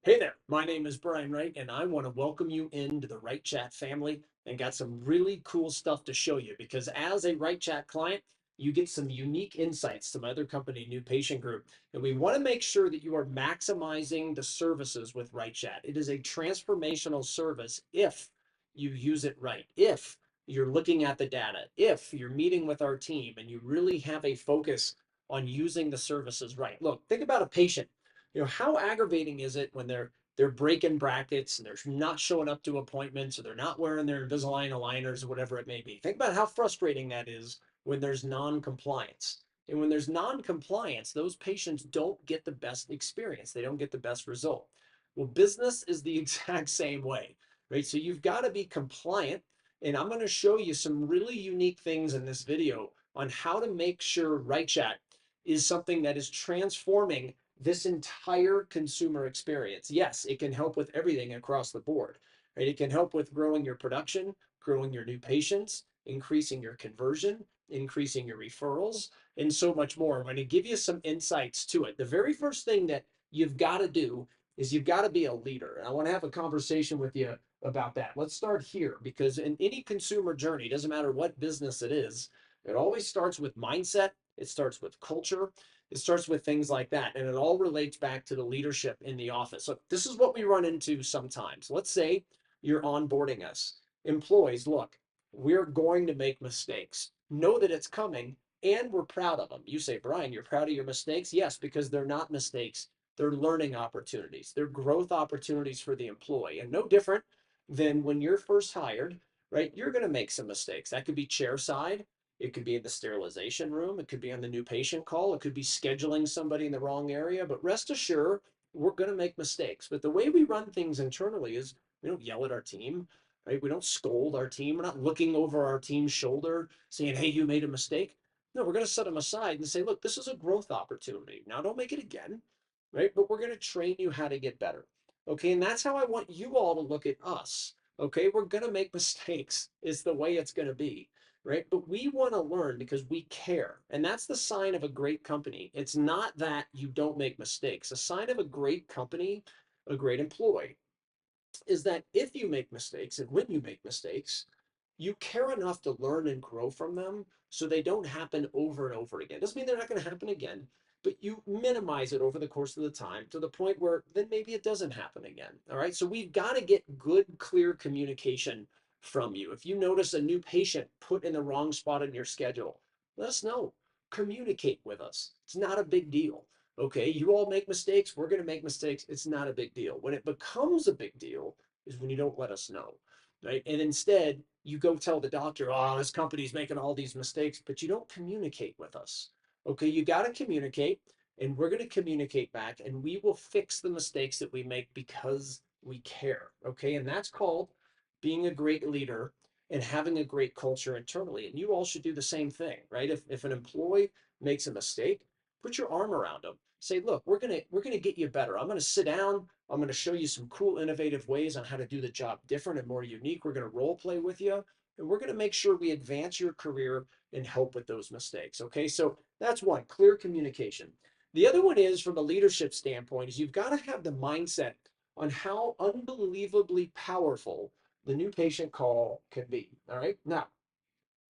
Hey there, my name is Brian Wright, and I want to welcome you into the WrightChat family and got some really cool stuff to show you because as a WrightChat client, you get some unique insights to my other company, New Patient Group. And we want to make sure that you are maximizing the services with WrightChat. It is a transformational service if you use it right, if you're looking at the data, if you're meeting with our team and you really have a focus on using the services right. Look, think about a patient. How aggravating is it when they're breaking brackets and they're not showing up to appointments or they're not wearing their Invisalign aligners or whatever it may be. Think about how frustrating that is when there's non-compliance. And when there's non-compliance, those patients don't get the best experience. They don't get the best result. Well, business is the exact same way, right? So you've got to be compliant. And I'm going to show you some really unique things in this video on how to make sure RightChat is something that is transforming this entire consumer experience. Yes, it can help with everything across the board, right? It can help with growing your production, growing your new patients, increasing your conversion, increasing your referrals, and so much more. I'm going to give you some insights to it. The very first thing that you've got to do is you've got to be a leader. And I want to have a conversation with you about that. Let's start here because in any consumer journey, doesn't matter what business it is, it always starts with mindset, it starts with culture, it starts with things like that. And it all relates back to the leadership in the office. So this is what we run into sometimes. Let's say you're onboarding us. Employees, look, we're going to make mistakes. Know that it's coming and we're proud of them. You say, Brian, you're proud of your mistakes? Yes, because they're not mistakes. They're learning opportunities. They're growth opportunities for the employee. And no different than when you're first hired, right? You're going to make some mistakes. That could be chair side, it could be in the sterilization room. It could be on the new patient call. It could be scheduling somebody in the wrong area. But rest assured, we're going to make mistakes. But the way we run things internally is we don't yell at our team, right? We don't scold our team. We're not looking over our team's shoulder saying, hey, you made a mistake. No, we're going to set them aside and say, look, this is a growth opportunity. Now, don't make it again, right? But we're going to train you how to get better. Okay. And that's how I want you all to look at us. Okay. We're going to make mistakes, is the way it's going to be, right? But we want to learn because we care. And that's the sign of a great company. It's not that you don't make mistakes. A sign of a great company, a great employee, is that if you make mistakes and when you make mistakes, you care enough to learn and grow from them so they don't happen over and over again. Doesn't mean they're not going to happen again, but you minimize it over the course of the time to the point where then maybe it doesn't happen again. All right. So we've got to get good, clear communication from you. If you notice a new patient put in the wrong spot in your schedule, let us know. Communicate with us. It's not a big deal. Okay. You all make mistakes. We're going to make mistakes. It's not a big deal. When it becomes a big deal is when you don't let us know, right? And instead, you go tell the doctor, oh, this company's making all these mistakes, but you don't communicate with us. Okay, you got to communicate, and we're going to communicate back, and we will fix the mistakes that we make because we care. Okay, and that's called being a great leader and having a great culture internally. And you all should do the same thing, right? If an employee makes a mistake, put your arm around them. Say, look, we're gonna get you better. I'm gonna sit down. I'm going to show you some cool, innovative ways on how to do the job different and more unique. We're going to role play with you, and we're going to make sure we advance your career and help with those mistakes. Okay, so that's one, clear communication. The other one is from a leadership standpoint, is you've got to have the mindset on how unbelievably powerful the new patient call can be. All right, now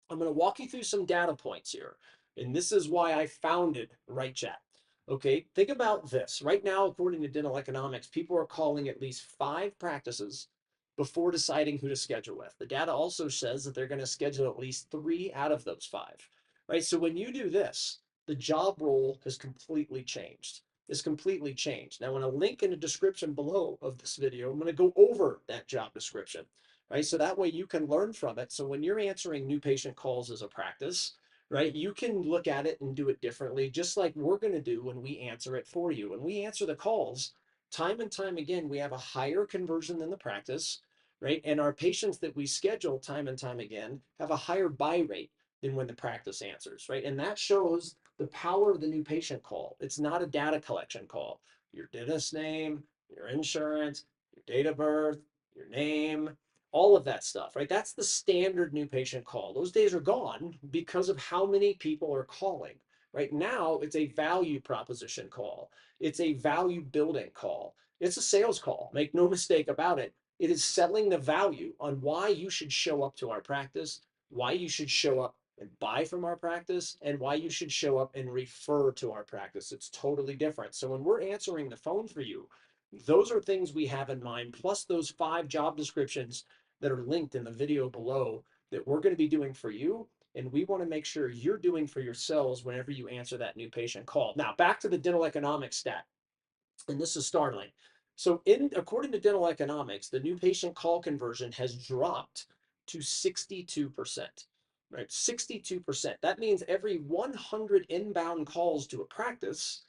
I'm going to walk you through some data points here. And this is why I founded WrightChat. Okay, think about this. Right now, according to dental economics, people are calling at least 5 practices before deciding who to schedule with. The data also says that they're going to schedule at least 3 out of those 5. Right? So when you do this, the job role has completely changed. It's completely changed. Now, in a link in the description below of this video, I'm going to go over that job description, right? So that way you can learn from it. So when you're answering new patient calls as a practice, right, you can look at it and do it differently, just like we're going to do when we answer it for you. When we answer the calls, time and time again, we have a higher conversion than the practice, right? And our patients that we schedule time and time again have a higher buy rate than when the practice answers, right? And that shows the power of the new patient call. It's not a data collection call. Your dentist name, your insurance, your date of birth, your name, all of that stuff, right? That's the standard new patient call. Those days are gone because of how many people are calling. Right now, it's a value proposition call. It's a value building call. It's a sales call. Make no mistake about it. It is selling the value on why you should show up to our practice, why you should show up and buy from our practice, and why you should show up and refer to our practice. It's totally different. So when we're answering the phone for you, those are things we have in mind, plus those 5 job descriptions that are linked in the video below that we're going to be doing for you. And we want to make sure you're doing for yourselves whenever you answer that new patient call. Now, back to the dental economics stat, and this is startling. So, according to dental economics, the new patient call conversion has dropped to 62%. Right, 62%. That means every 100 inbound calls to a practice,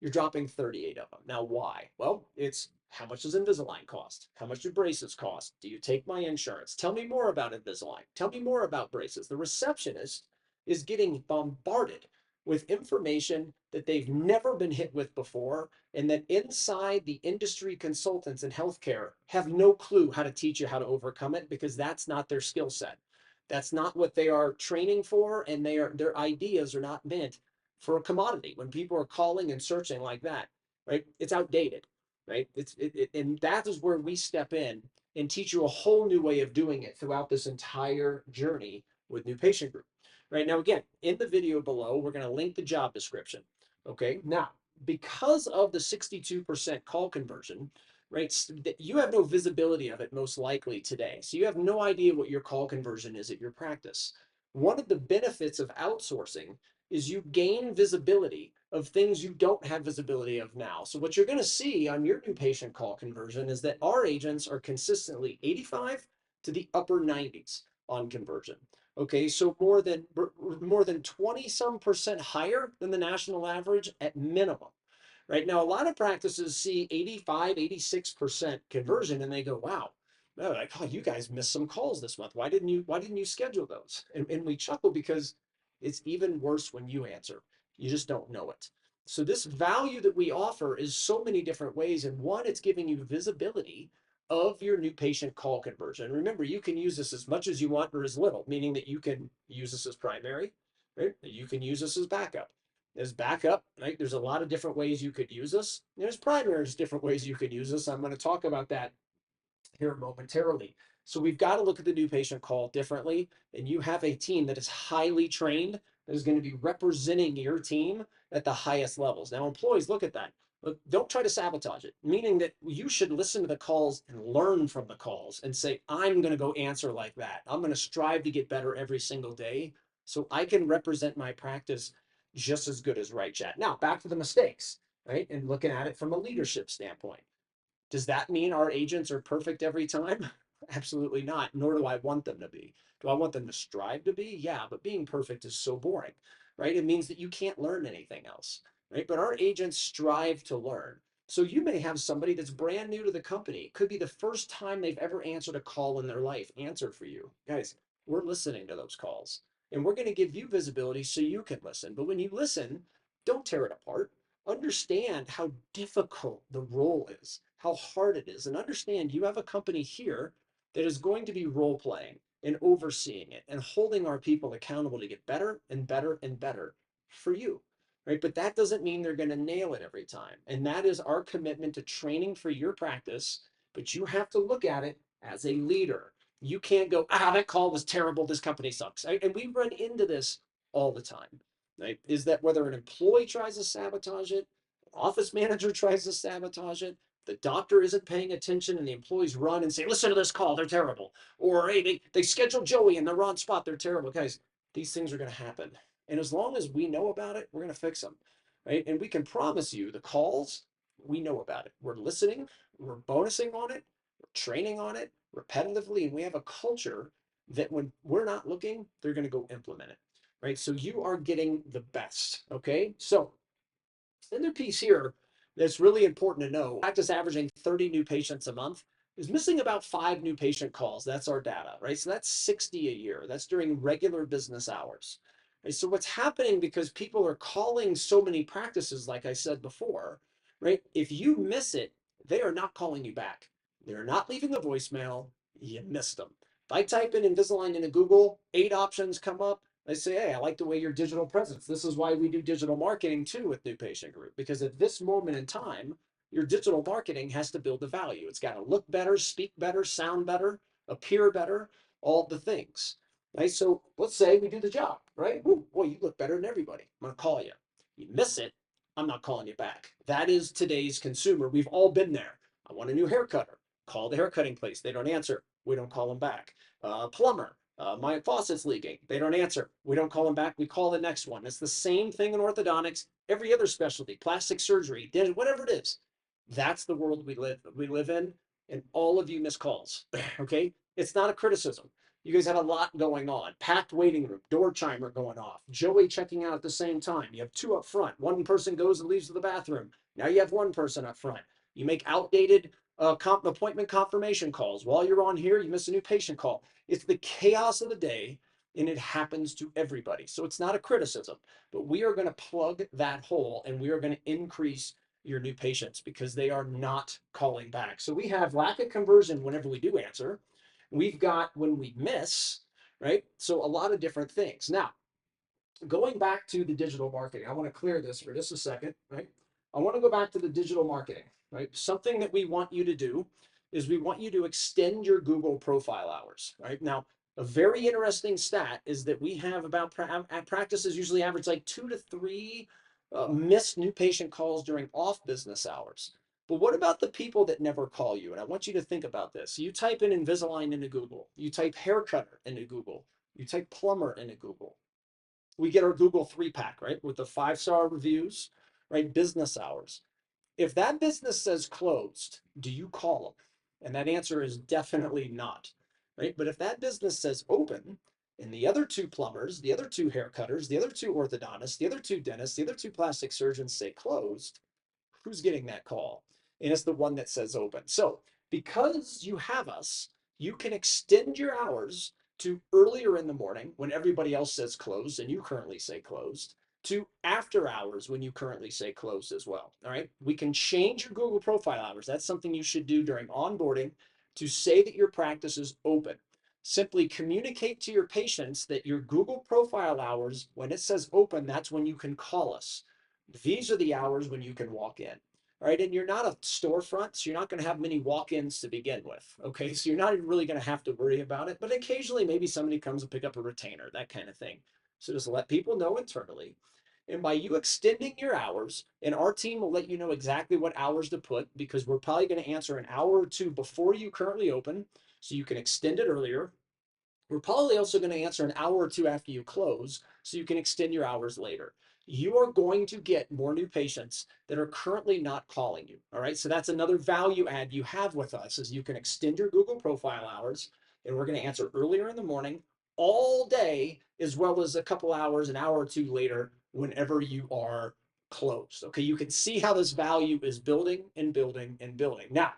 you're dropping 38 of them. Now, why? Well, it's how much does Invisalign cost? How much do braces cost? Do you take my insurance? Tell me more about Invisalign. Tell me more about braces. The receptionist is getting bombarded with information that they've never been hit with before, and that inside the industry consultants in healthcare have no clue how to teach you how to overcome it because that's not their skill set. That's not what they are training for, and their ideas are not meant for a commodity. When people are calling and searching like that, right? It's outdated, right? And that is where we step in and teach you a whole new way of doing it throughout this entire journey with New Patient Group. Right now, again, in the video below, we're going to link the job description. Okay, now because of the 62% call conversion, right? You have no visibility of it most likely today. So you have no idea what your call conversion is at your practice. One of the benefits of outsourcing is you gain visibility of things you don't have visibility of now. So what you're going to see on your new patient call conversion is that our agents are consistently 85 to the upper 90s on conversion. Okay, so more than 20 some percent higher than the national average at minimum. Right now, a lot of practices see 85, 86% conversion and they go, wow, no, like, oh, you guys missed some calls this month. Why didn't you schedule those? And we chuckle because it's even worse when you answer. You just don't know it. So this value that we offer is so many different ways. And one, it's giving you visibility of your new patient call conversion. Remember, you can use this as much as you want or as little, meaning that you can use this as primary, right? You can use this as backup. As backup, right? There's a lot of different ways you could use this. There's primary, there's different ways you could use this. I'm going to talk about that here momentarily. So we've got to look at the new patient call differently, and you have a team that is highly trained that is going to be representing your team at the highest levels. Now, employees, look at that. Look, don't try to sabotage it, meaning that you should listen to the calls and learn from the calls and say, I'm going to go answer like that. I'm going to strive to get better every single day so I can represent my practice just as good as WrightChat. Now, back to the mistakes, right? And looking at it from a leadership standpoint. Does that mean our agents are perfect every time? Absolutely not, nor do I want them to be. Do I want them to strive to be? Yeah, but being perfect is so boring, right? It means that you can't learn anything else, right? But our agents strive to learn. So you may have somebody that's brand new to the company. It could be the first time they've ever answered a call in their life, answered for you. Guys, we're listening to those calls and we're going to give you visibility so you can listen. But when you listen, don't tear it apart. Understand how difficult the role is, how hard it is, and understand you have a company here that is going to be role playing and overseeing it and holding our people accountable to get better and better and better for you. Right. But that doesn't mean they're going to nail it every time. And that is our commitment to training for your practice. But you have to look at it as a leader. You can't go, that call was terrible. This company sucks. Right? And we run into this all the time. Right? Is that whether an employee tries to sabotage it, office manager tries to sabotage it, the doctor isn't paying attention and the employees run and say, listen to this call, they're terrible. Or hey, they scheduled Joey in the wrong spot, they're terrible. Guys, these things are going to happen. And as long as we know about it, we're going to fix them. Right? And we can promise you the calls, we know about it. We're listening, we're bonusing on it, we're training on it repetitively, and we have a culture that when we're not looking, they're going to go implement it. Right? So you are getting the best. Okay. So another piece here that's really important to know, practice averaging 30 new patients a month is missing about 5 new patient calls. That's our data, right? So that's 60 a year. That's during regular business hours. Right? So what's happening because people are calling so many practices, like I said before, right? If you miss it, they are not calling you back. They're not leaving a voicemail. You missed them. If I type in Invisalign into Google, 8 options come up. They say, hey, I like the way your digital presence. This is why we do digital marketing too with New Patient Group, because at this moment in time, your digital marketing has to build the value. It's got to look better, speak better, sound better, appear better, all the things. Right? So let's say we do the job, right? Woo, boy, you look better than everybody. I'm going to call you. You miss it, I'm not calling you back. That is today's consumer. We've all been there. I want a new haircutter. Call the haircutting place. They don't answer. We don't call them back. Plumber. My faucet's leaking. They don't answer. We don't call them back. We call the next one. It's the same thing in orthodontics, every other specialty, plastic surgery, whatever it is. That's the world we live in, and all of you miss calls. Okay, it's not a criticism. You guys had a lot going on. Packed waiting room, door chimer going off, Joey checking out at the same time. You have two up front. One person goes and leaves to the bathroom. Now you have one person up front. You make outdated appointment confirmation calls. While you're on here, you miss a new patient call. It's the chaos of the day, and it happens to everybody. So it's not a criticism, but we are going to plug that hole, and we are going to increase your new patients because they are not calling back. So we have lack of conversion whenever we do answer. We've got when we miss, right? So a lot of different things. Now, going back to the digital marketing, I want to clear this for just a second, right? I want to go back to the digital marketing, right? Something that we want you to do is we want you to extend your Google profile hours, right? Now, a very interesting stat is that we have about practices usually average like 2 to 3 missed new patient calls during off business hours. But what about the people that never call you? And I want you to think about this. You type in Invisalign into Google, you type haircutter into Google, you type plumber into Google. We get our Google 3-pack, right? With the 5-star reviews, right? Business hours. If that business says closed, do you call them? And that answer is definitely not, right? But if that business says open, and the other 2 plumbers, the other 2 haircutters, the other 2 orthodontists, the other 2 dentists, the other 2 plastic surgeons say closed, who's getting that call? And it's the one that says open. So because you have us, you can extend your hours to earlier in the morning when everybody else says closed and you currently say closed, to after hours when you currently say closed as well. All right. We can change your Google profile hours. That's something you should do during onboarding to say that your practice is open. Simply communicate to your patients that your Google profile hours, when it says open, that's when you can call us. These are the hours when you can walk in. All right. And you're not a storefront, so you're not going to have many walk-ins to begin with. Okay. So you're not really going to have to worry about it. But occasionally, maybe somebody comes and pick up a retainer, that kind of thing. So just let people know internally. And by you extending your hours, and our team will let you know exactly what hours to put because we're probably going to answer an hour or 2 before you currently open, so you can extend it earlier. We're probably also going to answer an hour or 2 after you close, so you can extend your hours later. You are going to get more new patients that are currently not calling you. All right. So that's another value add you have with us is you can extend your Google profile hours, and we're going to answer earlier in the morning, all day, as well as a couple hours, an hour or 2 later, whenever you are closed. Okay. You can see how this value is building and building and building. Now,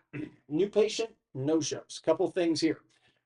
new patient, no shows. Couple things here.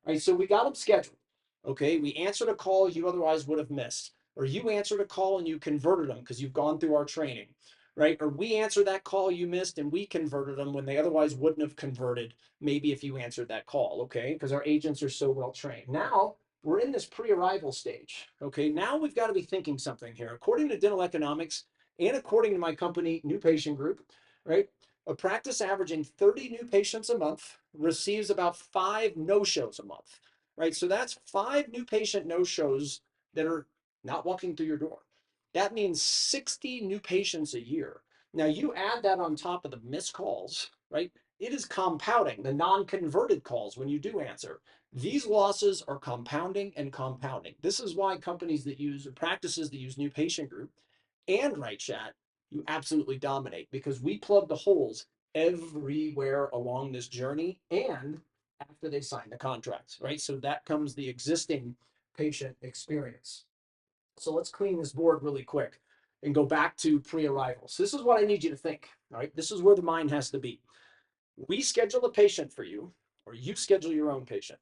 All right. So we got them scheduled. Okay, we answered a call you otherwise would have missed, or you answered a call and you converted them because you've gone through our training, right? Or we answered that call you missed and we converted them when they otherwise wouldn't have converted, maybe if you answered that call, okay? Because our agents are so well trained. Now we're in this pre-arrival stage, okay? Now we've got to be thinking something here. According to dental economics and according to my company, New Patient Group, right? A practice averaging 30 new patients a month receives about 5 no-shows a month, right? So that's 5 new patient no-shows that are not walking through your door. That means 60 new patients a year. Now you add that on top of the missed calls, right? It is compounding the non-converted calls when you do answer. These losses are compounding and compounding. This is why companies that use practices that use New Patient Group and WrightChat, you absolutely dominate because we plug the holes everywhere along this journey and after they sign the contracts, right? So that comes the existing patient experience. So let's clean this board really quick and go back to pre-arrival. So this is what I need you to think, all right? This is where the mind has to be. We schedule a patient for you, or you schedule your own patient,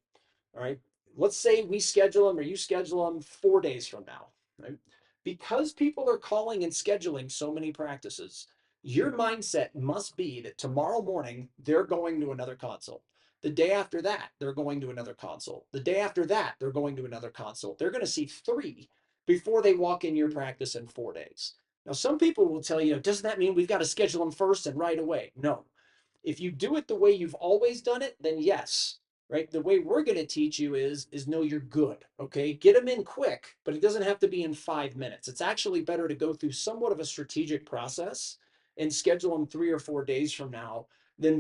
all right? Let's say we schedule them or you schedule them 4 days from now, right? Because people are calling and scheduling so many practices, your mindset must be that tomorrow morning they're going to another consult. The day after that, they're going to another consult. The day after that, they're going to another consult. They're going to see 3 before they walk in your practice in 4 days. Now, some people will tell you, doesn't that mean we've got to schedule them first and right away? No. If you do it the way you've always done it, then yes, right? The way we're going to teach you is know you're good. Okay. Get them in quick, but it doesn't have to be in 5 minutes. It's actually better to go through somewhat of a strategic process and schedule them 3 or 4 days from now than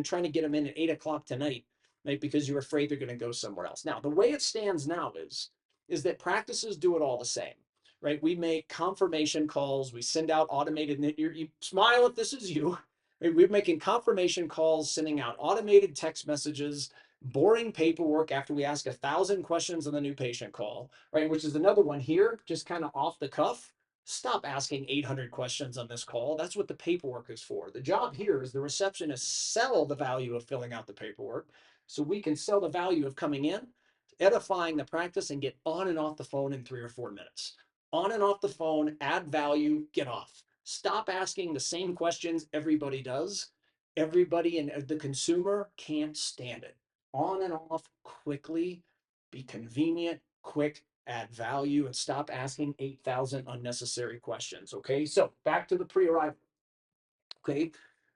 trying to get them in at 8 o'clock tonight, right? Because you're afraid they're going to go somewhere else. Now, the way it stands now is that practices do it all the same, right? We make confirmation calls. We send out automated, you smile if this is you. Right? We're making confirmation calls, sending out automated text messages, boring paperwork after we ask 1,000 questions on the new patient call, right? Which is another one here, just kind of off the cuff. Stop asking 800 questions on this call. That's what the paperwork is for. The job here is the receptionist sell the value of filling out the paperwork so we can sell the value of coming in, edifying the practice, and get on and off the phone in 3 or 4 minutes. On and off the phone, add value, get off. Stop asking the same questions everybody does. Everybody and the consumer can't stand it. On and off quickly, be convenient, quick, add value, and stop asking 8,000 unnecessary questions. Okay, so back to the pre-arrival. Okay,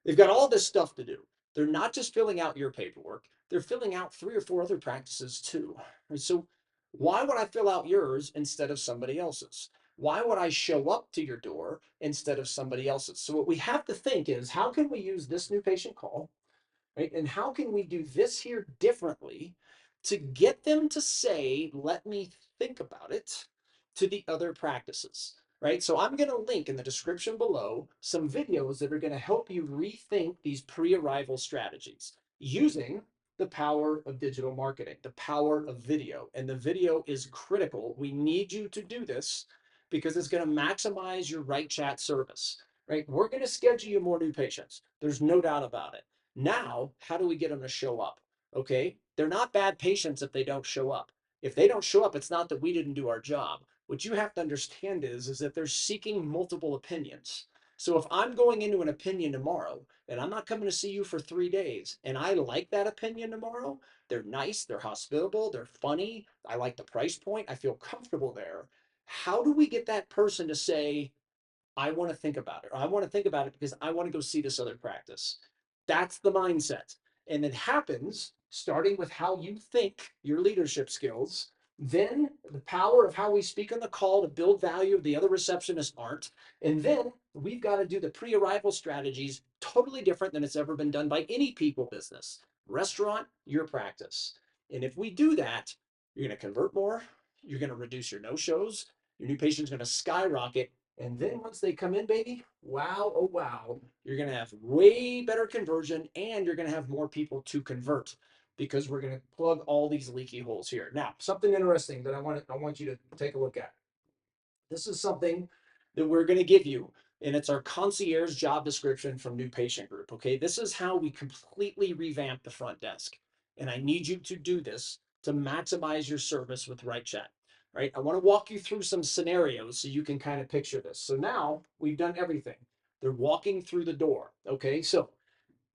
they've got all this stuff to do. They're not just filling out your paperwork, they're filling out 3 or 4 other practices too. And so, why would I fill out yours instead of somebody else's? Why would I show up to your door instead of somebody else's? So, what we have to think is how can we use this new patient call, right? And how can we do this here differently to get them to say, let me think about it, to the other practices, right? So I'm going to link in the description below some videos that are going to help you rethink these pre-arrival strategies using the power of digital marketing, the power of video. And the video is critical. We need you to do this because it's going to maximize your WrightChat service, right? We're going to schedule you more new patients. There's no doubt about it. Now, how do we get them to show up? Okay, they're not bad patients if they don't show up. If they don't show up, it's not that we didn't do our job. What you have to understand is that they're seeking multiple opinions. So if I'm going into an opinion tomorrow and I'm not coming to see you for 3 days and I like that opinion tomorrow, they're nice, they're hospitable, they're funny, I like the price point, I feel comfortable there. How do we get that person to say, I want to think about it, or I want to think about it because I want to go see this other practice? That's the mindset. And it happens starting with how you think, your leadership skills, then the power of how we speak on the call to build value the other receptionists aren't. And then we've got to do the pre arrival strategies totally different than it's ever been done by any people business, restaurant, your practice. And if we do that, you're going to convert more, you're going to reduce your no shows, your new patient's going to skyrocket. And then once they come in, baby, wow, oh wow, you're going to have way better conversion and you're going to have more people to convert because we're going to plug all these leaky holes here. Now, something interesting that I want you to take a look at. This is something that we're going to give you, and it's our concierge job description from New Patient Group. Okay, this is how we completely revamp the front desk, and I need you to do this to maximize your service with WrightChat. Right, I want to walk you through some scenarios so you can kind of picture this. So now we've done everything. They're walking through the door. Okay, so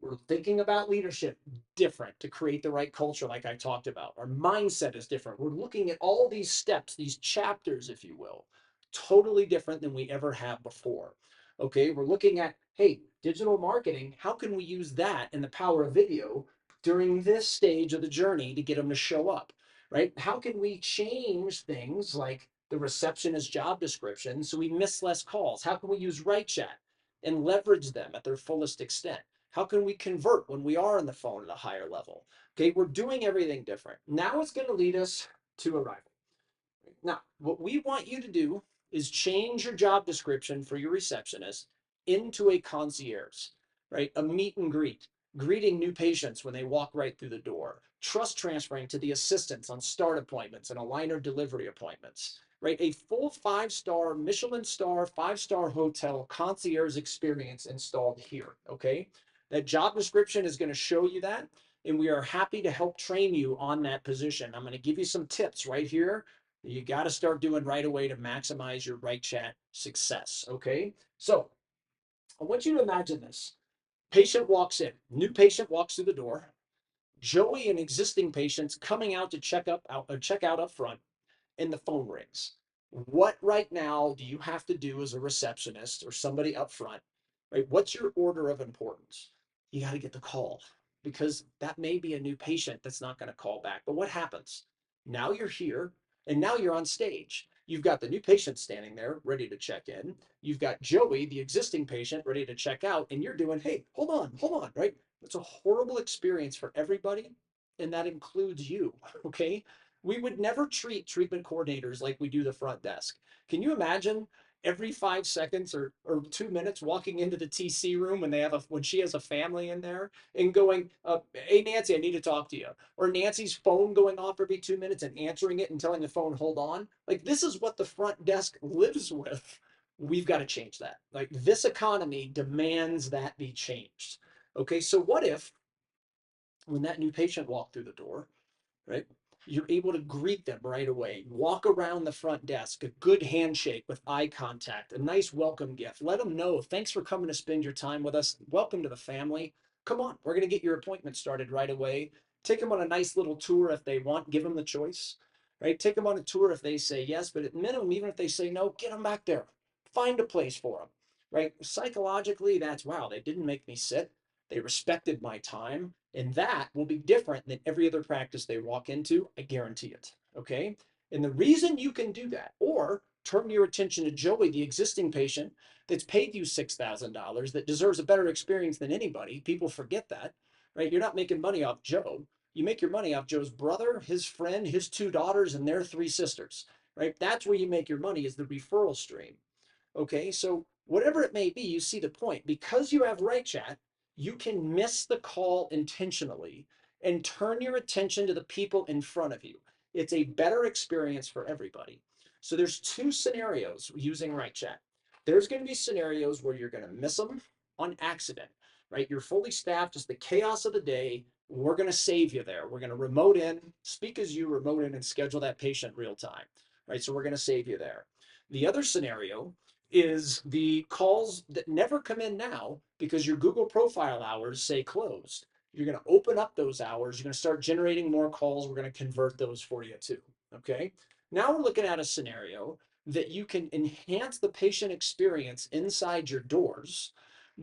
we're thinking about leadership different to create the right culture, like I talked about. Our mindset is different. We're looking at all these steps, these chapters, if you will, totally different than we ever have before. Okay, we're looking at, hey, digital marketing, how can we use that and the power of video during this stage of the journey to get them to show up, right? How can we change things like the receptionist job description so we miss less calls? How can we use WrightChat and leverage them at their fullest extent? How can we convert when we are on the phone at a higher level? Okay, we're doing everything different. Now it's going to lead us to arrival. Now, what we want you to do is change your job description for your receptionist into a concierge, right? A meet and greet, greeting new patients when they walk right through the door, trust transferring to the assistants on start appointments and aligner delivery appointments, right? A full 5-star, Michelin star, 5-star hotel concierge experience installed here, okay? That job description is going to show you that, and we are happy to help train you on that position. I'm going to give you some tips right here you got to start doing right away to maximize your WrightChat success. Okay. So I want you to imagine this. Patient walks in, new patient walks through the door. Joey and existing patients coming out to check out up front, and the phone rings. What right now do you have to do as a receptionist or somebody up front? Right? What's your order of importance? you got to get the call because that may be a new patient that's not going to call back. But what happens? Now you're here and now you're on stage. You've got the new patient standing there ready to check in. You've got Joey, the existing patient, ready to check out. And you're doing, hey, hold on, right? It's a horrible experience for everybody. And that includes you, okay? We would never treat treatment coordinators like we do the front desk. Can you imagine every 5 seconds or 2 minutes walking into the TC room when they have when she has a family in there and going, hey Nancy, I need to talk to you. Or Nancy's phone going off every 2 minutes and answering it and telling the phone, hold on. Like this is what the front desk lives with. We've got to change that. Like this economy demands that be changed. Okay, so what if when that new patient walked through the door, right? You're able to greet them right away, walk around the front desk, a good handshake with eye contact, a nice welcome gift. Let them know, thanks for coming to spend your time with us. Welcome to the family. Come on, we're going to get your appointment started right away. Take them on a nice little tour if they want, give them the choice, right? Take them on a tour if they say yes, but at minimum, even if they say no, get them back there. Find a place for them, right? Psychologically, that's wow, they didn't make me sit. They respected my time. And that will be different than every other practice they walk into. I guarantee it. Okay. And the reason you can do that, or turn your attention to Joey, the existing patient that's paid you $6,000, that deserves a better experience than anybody. People forget that, right? You're not making money off Joe. You make your money off Joe's brother, his friend, his two daughters, and their three sisters, right? That's where you make your money, is the referral stream. Okay, so whatever it may be, you see the point. Because you have WrightChat, you can miss the call intentionally and turn your attention to the people in front of you. It's a better experience for everybody. So there's two scenarios using WrightChat. There's going to be scenarios where you're going to miss them on accident, right? You're fully staffed, just the chaos of the day. We're going to save you there. We're going to remote in, speak as you, remote in, and schedule that patient real time, right? So we're going to save you there. The other scenario is the calls that never come in now because your Google profile hours say closed. You're going to open up those hours. You're going to start generating more calls. We're going to convert those for you too. Okay. Now we're looking at a scenario that you can enhance the patient experience inside your doors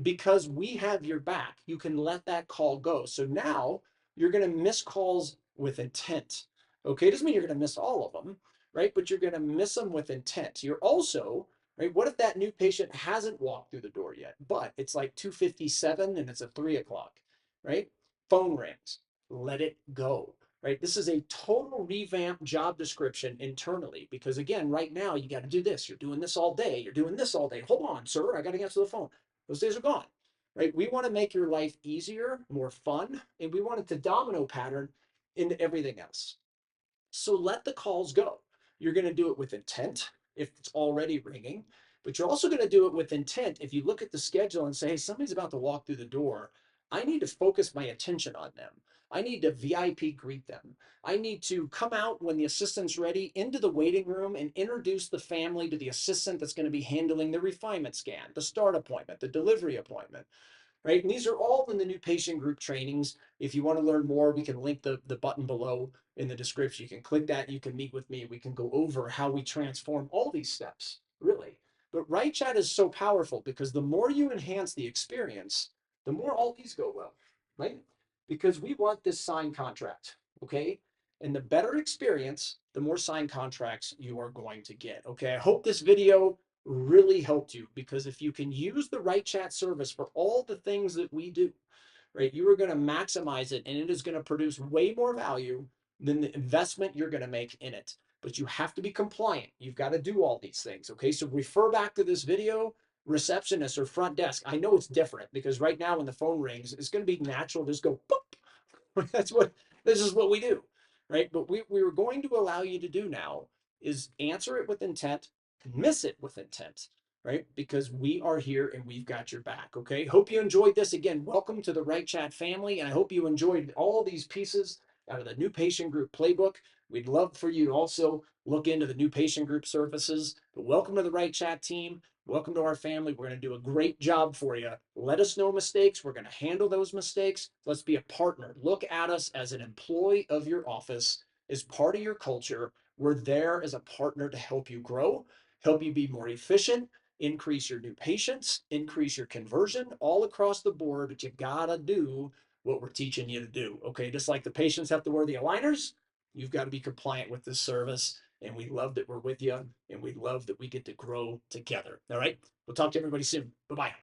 because we have your back. You can let that call go. So now you're going to miss calls with intent. Okay. Doesn't mean you're going to miss all of them, right? But you're going to miss them with intent. You're also, right? What if that new patient hasn't walked through the door yet, but it's like 2:57 and it's a 3 o'clock, right? Phone rings, let it go, right? This is a total revamped job description internally because again, right now you got to do this. You're doing this all day. You're doing this all day. Hold on, sir. I got to answer the phone. Those days are gone, right? We want to make your life easier, more fun, and we want it to domino pattern into everything else. So let the calls go. You're going to do it with intent if it's already ringing, but you're also going to do it with intent if you look at the schedule and say, hey, somebody's about to walk through the door. I need to focus my attention on them. I need to VIP greet them. I need to come out when the assistant's ready into the waiting room and introduce the family to the assistant that's going to be handling the refinement scan, the start appointment, the delivery appointment, right? And these are all in the new patient group trainings. If you want to learn more, we can link the button below in the description. You can click that, you can meet with me. We can go over how we transform all these steps, really. But WrightChat is so powerful because the more you enhance the experience, the more all these go well, right? Because we want this signed contract, okay? And the better experience, the more signed contracts you are going to get, okay? I hope this video really helped you because if you can use the WrightChat service for all the things that we do, right, you are going to maximize it and it is going to produce way more value than the investment you're going to make in it. But you have to be compliant. You've got to do all these things. Okay. So refer back to this video, receptionist or front desk. I know it's different because right now when the phone rings, it's going to be natural. Just go, boop. This is what we do. Right. But we were going to allow you to do now is answer it with intent, miss it with intent, right? Because we are here and we've got your back. Okay. Hope you enjoyed this. Again, welcome to the WrightChat family. And I hope you enjoyed all these pieces out of the new patient group playbook. We'd love for you to also look into the new patient group services. But welcome to the WrightChat team. Welcome to our family. We're going to do a great job for you. Let us know mistakes. We're going to handle those mistakes. Let's be a partner. Look at us as an employee of your office, as part of your culture. We're there as a partner to help you grow, help you be more efficient, increase your new patients, increase your conversion all across the board, but you gotta do what we're teaching you to do. Okay, just like the patients have to wear the aligners, you've got to be compliant with this service. And we love that we're with you, and we love that we get to grow together. All right, we'll talk to everybody soon. Bye bye.